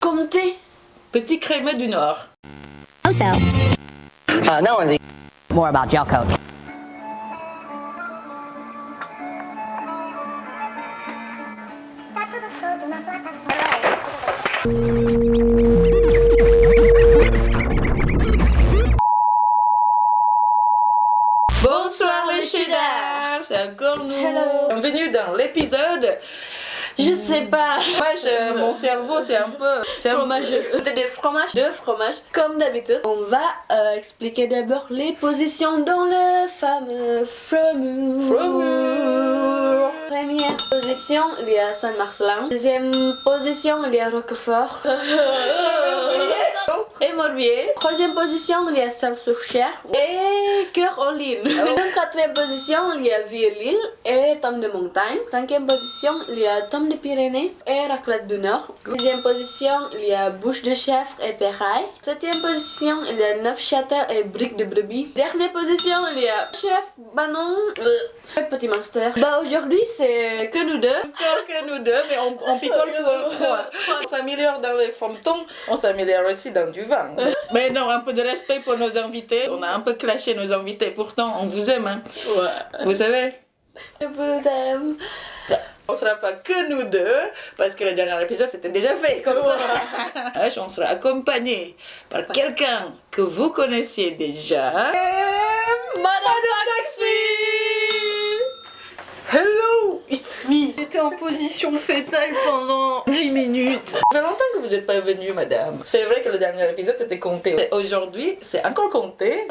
Comté. Petit crémeux du Nord. Also, Now on the more about gel coat. Bonsoir les cheddar, c'est encore nous. Hello. Bienvenue dans l'épisode. Je sais pas. Mon cerveau c'est un peu... Fromage. Deux fromages. Comme d'habitude, on va expliquer d'abord les positions dans le fameux framur. Première position, il y a Saint-Marcelin. Deuxième position, il y a Roquefort. Et Morbier. Troisième position, il y a Salsouchère et Cœur-aux-Lignes. Quatrième position, il y a Vieux-Lille et Tome de Montagne. Cinquième position, il y a Tome de Pyrénées et Raclette du Nord. Sixième position, il y a Bouche de Chèvre et Péraille. Septième position, il y a Neufchâtel et Brique de Brebis. Dernière position, il y a Chef, Banon et Petit Monster. Bah aujourd'hui, c'est que nous deux. Encore que nous deux, mais on picole pour trois. On s'améliore dans les frontons, on s'améliore aussi dans du vin. Mais non, un peu de respect pour nos invités. On a un peu clashé nos invités, pourtant on vous aime. Hein. Ouais. Vous savez, Je vous aime. on sera pas que nous deux, parce que le dernier épisode c'était déjà fait comme ça. On sera accompagné par quelqu'un que vous connaissiez déjà. Madame Taxi. Hello, it's me. J'étais en position fétale pendant 10 minutes. Ça fait longtemps que vous n'êtes pas venue, madame. C'est vrai que le dernier épisode c'était compté. Et aujourd'hui, c'est encore compté.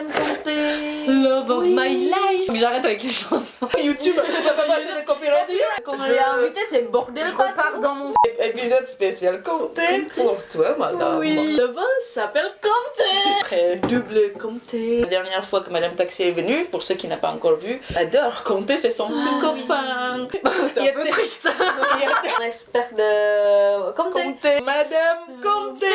Love of my life. Faut que j'arrête avec les chansons. YouTube, on va pas passer de copyright. Quand on l'a invité, c'est bordel. Je repars dans mon... Épisode spécial compté pour toi, madame. Oui. Le vin s'appelle Comté. Après, Double Comté. la dernière fois que madame Taxi est venue, pour ceux qui n'ont pas encore vu, adore compter, c'est son petit copain. C'est un peu triste. On espère de Comté. Comté. Madame Comté.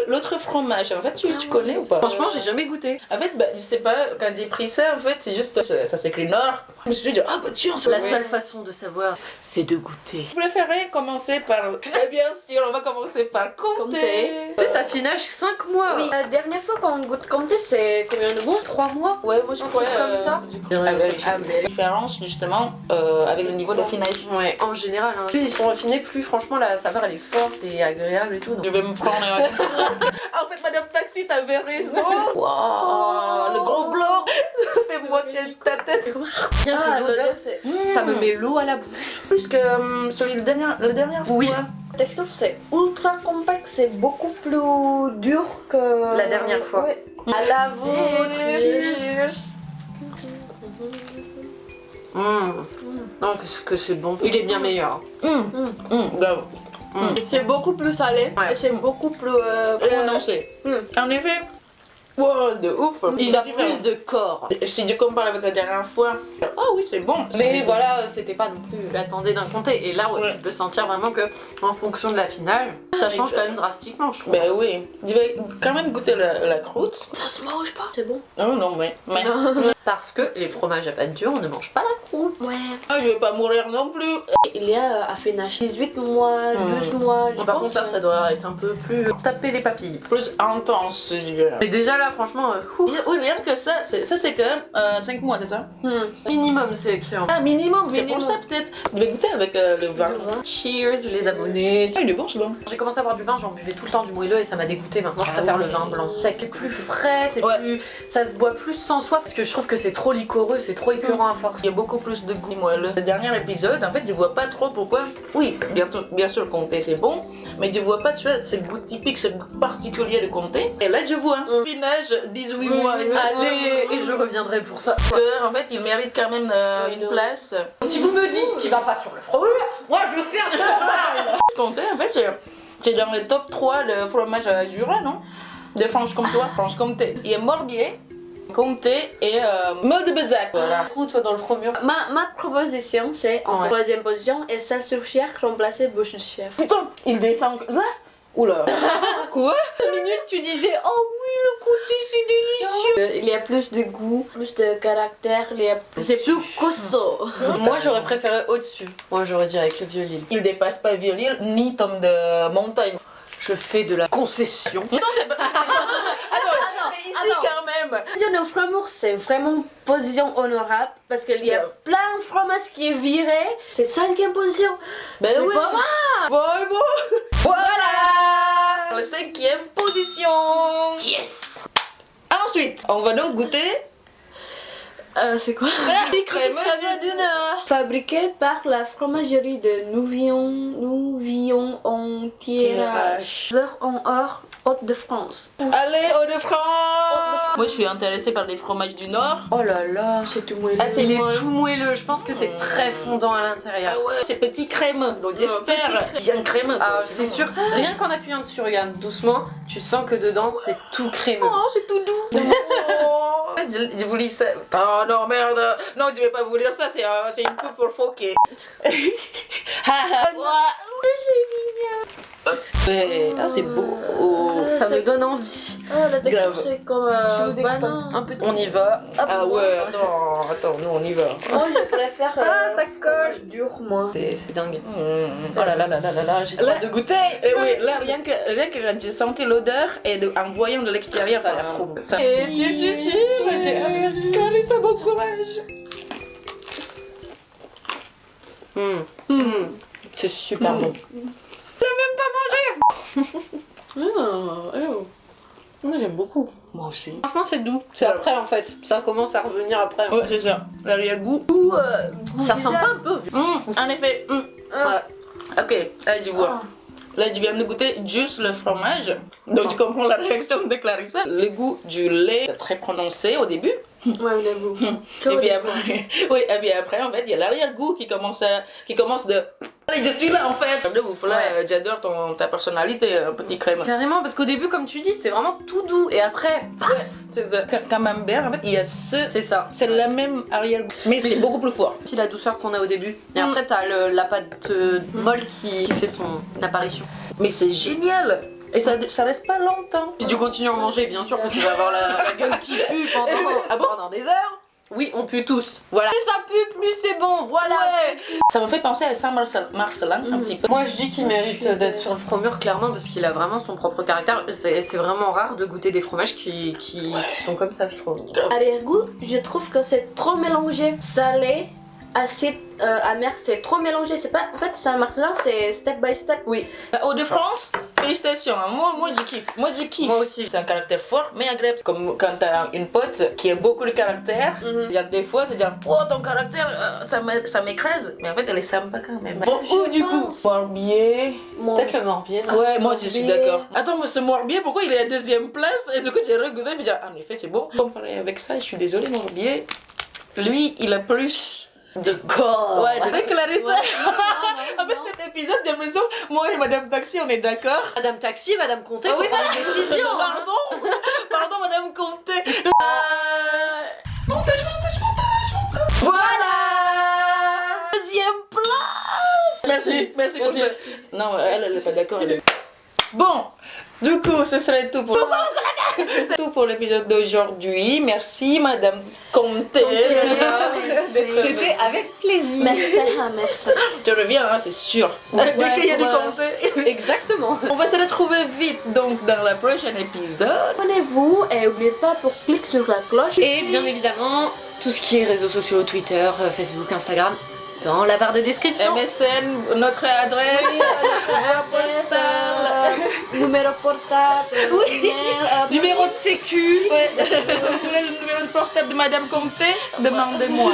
L'autre fromage, en fait, tu connais ou pas? Franchement, j'ai jamais goûté. En fait, bah, je sais pas, quand j'ai pris ça, en fait, c'est juste, ça s'écrit Nord. Je me suis dit, ah bah tiens, La seule façon de savoir, c'est de goûter. Vous préférez commencer par... Eh bien sûr, on va commencer par Comté. Comté. Tu sais, ça finage 5 mois. Oui. La dernière fois qu'on goûte Comté, c'est combien de mois? 3 mois. Ouais, moi je crois comme ça. Avec la différence justement avec le niveau d'affinage. Ouais, en général, hein. Plus ils sont raffinés, plus franchement la saveur elle est forte et agréable et tout. Donc... Je vais me prendre Ah, en fait, madame Taxi, t'avais raison. Wow, le gros blanc. Ça fait moitié de ta tête. Bien que l'odeur, l'odeur, c'est... ça me met l'eau à la bouche. Plus que celui la dernière fois. Oui. La texture, c'est ultra compact, c'est beaucoup plus dur que... La dernière fois. Ouais. À la vôtre. Cheers. Non, que c'est bon. Il est bien meilleur. Bravo. C'est beaucoup plus salé Ouais. et c'est beaucoup plus Prononcé. En effet. Wow, de ouf. Il a plus de corps. Si tu compares avec la dernière fois, oh oui, c'est bon. Mais voilà, c'était pas non plus l'attendait d'un comté. Et là, ouais, Ouais. tu peux sentir vraiment que en fonction de la finale, ça change quand même drastiquement, je trouve. Ben oui. Tu vas quand même goûter la croûte. Ça se mange pas. C'est bon. Oh non, mais. Parce que les fromages à pâte dure, on ne mange pas la croûte. Ouais. Ah, je vais pas mourir non plus. Il y a affinage 18 mois, 12 mois. je Par pense, contre, là, ça doit être un peu plus taper les papilles. Plus intense, je dirais. Mais déjà là, franchement, Oui, rien que ça, c'est quand même 5 mois, c'est ça? minimum, c'est écrit en... Ah, minimum, c'est Minimum. pour ça peut-être. Je vais goûter avec le vin. Cheers, les abonnés. Ah, il est bon, c'est bon. J'ai commencé à boire du vin, j'en buvais tout le temps du moelleux et ça m'a dégoûté. Maintenant, je préfère le vin blanc sec. C'est plus frais, c'est Ouais. plus... ça se boit plus sans soif parce que je trouve que c'est trop liquoreux, c'est trop écœurant à force. Il y a beaucoup plus de goût moelleux. Le dernier épisode, en fait, je vois pas trop pourquoi. Oui, bien sûr, le comté c'est bon, mais je vois pas, tu vois, ce goût typique, ce goût particulier de comté. Et là, je vois. Finage, 18 mois. Allez, et je reviendrai pour ça. Que, en fait, il mérite quand même une place. Si vous me dites qu'il va pas sur le fromage, moi je fais un scandale. Comté, en fait, c'est dans le top 3 de fromage à Jura, non? De Franche-Comté. Franche-Comté. Il y a Morbier, Comté et Meule de Bezac. Voilà. Trouve toi dans le fromage. Ma proposition, c'est en Ouais. troisième position et celle sur chèvre remplacer bouche de chèvre. Putain, il descend là. Oula. Quoi? 2 minutes, tu disais oh oui, le côté c'est délicieux. Il y a plus de goût, plus de caractère, c'est plus costaud. Moi j'aurais préféré au-dessus. Moi j'aurais dit avec le vieux Lille. Il dépasse pas Vieux-Lille ni Tom de Montagne. Je fais de la concession. Non, c'est ici attends. quand même. Position de fromage, c'est vraiment position honorable parce qu'il y a plein de fromages qui est viré. C'est 5e position. Ben C'est oui. pas mal. Bon. Voilà. La 5e position. Yes. Ensuite, on va donc goûter C'est quoi? la crème du Nord. Fabriqué par la fromagerie de Nouvillon en tirage. Beurre en or, Hauts-de-France. Allez, Hauts-de-France. Moi, je suis intéressée par les fromages du Nord. Oh là là. C'est tout moelleux. Ah, c'est Il est moelleux. tout moelleux. Je pense que c'est très fondant à l'intérieur. Ah ouais, c'est petit crème. Donc j'espère bien crémeux. Ah, c'est sûr. Rien qu'en appuyant dessus, regarde doucement, tu sens que dedans c'est tout crémeux. Oh, c'est tout doux. En fait, je voulais ça. Oh non, merde. Non, je vais pas vous lire ça. C'est une coupe pour Fouquet. Ouais. Ah, c'est beau. Oh. Ça me donne envie. Oh, la texture Grave. c'est comme banane. Un peu. On y va. Ah ouais, attends, nous on y va. Moi je préfère ça colle. dur moi. C'est dingue. Oh Oh là là là là là là, j'ai trop hâte de goûter. Et oui, là, rien que quand j'ai senti l'odeur et en voyant de l'extérieur, Ça a l'air trop bon. Ça ça m'encourage. C'est super bon. Moi j'aime beaucoup. Moi aussi. Franchement, c'est doux. C'est après en fait. Ça commence à revenir après. Ouais, c'est ça. L'arrière-goût. Ça ressemble pas un peu. En effet. Voilà. Ok, là je vois. Là, je viens de goûter juste le fromage. Donc, tu comprends la réaction de Clarissa. Le goût du lait est très prononcé au début. Ouais, le goût. Et puis après, oui, et puis après, en fait, il y a l'arrière-goût qui commence de. Allez, je suis là en fait. De ouf, là, j'adore ta personnalité, petit crème. Carrément, parce qu'au début, comme tu dis, c'est vraiment tout doux. Et après, Ouais, c'est ça. Camembert, en fait, il y a c'est ça. c'est la même arrière-goût, mais c'est beaucoup plus fort. C'est la douceur qu'on a au début. Et après, t'as la pâte molle qui fait son apparition. Mais c'est génial. Et ça reste pas longtemps. Si tu continues à en manger, bien sûr que tu vas avoir la gueule qui pue pendant des heures. Oui, on pue tous. Voilà. Plus ça pue, plus c'est bon. Voilà. Ça me fait penser à Saint-Marcelin un petit peu. Moi, je dis qu'il mérite d'être sur le fromure, clairement, parce qu'il a vraiment son propre caractère. C'est vraiment rare de goûter des fromages qui sont comme ça, je trouve. Arrière-goût, je trouve que c'est trop mélangé. Salé, acide, amer, c'est trop mélangé. C'est pas. En fait, Saint-Marcelin, c'est step by step. Oui. Hauts-de-France, félicitations. Moi je kiffe. Moi aussi. C'est un caractère fort mais agréable. Comme quand t'as une pote qui a beaucoup de caractère. Il y a des fois, c'est dire oh ton caractère, ça m'écrase. Mais en fait, elle est sympa quand même. Bon, où du coup? Morbier. Peut-être le morbier. Ouais, moi je suis Morbier. d'accord. Attends, mais ce Morbier, pourquoi il est à 2e place? Et du coup, j'ai regardé et j'ai dit en effet, c'est bon. Comparé avec ça, je suis désolée, Morbier. Lui, il a plus de corps. Ouais, de Clarissa. En fait, cet épisode, j'ai l'impression, moi et Madame Taxi, on est d'accord. Madame Taxi, Madame Comté, Ah faut oui, prendre une décision. Pardon, Madame Comté. Voilà. 2e place. Merci pour ça. Non, elle est pas d'accord. Bon, du coup, ce serait tout pour c'est tout pour l'épisode d'aujourd'hui. Merci, Madame Comté. C'était avec plaisir. Merci. Tu reviens, hein, c'est sûr. Dès qu'il y a du Comté. Exactement. On va se retrouver vite donc dans le prochain épisode. Abonnez-vous et n'oubliez pas pour cliquer sur la cloche. Et bien évidemment, tout ce qui est réseaux sociaux, Twitter, Facebook, Instagram, dans la barre de description. MSN, notre adresse, voie postale. Numéro portable. Numéro de sécu. Ouais. Vous voulez le numéro de portable de Madame Comté? Demandez-moi.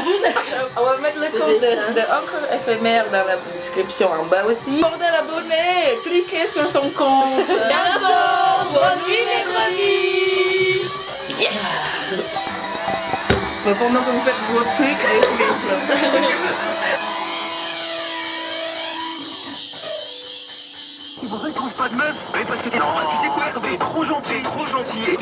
On va mettre le compte de Encre éphémère dans la description en bas aussi. Bordel abonné, cliquez sur son compte. Bientôt, bonne nuit mercredi. Yes. Mais pendant que vous faites vos trucs, C'est pour ça qu'il trouve pas de meuf. Mais parce que t'es trop gentil, trop gentil.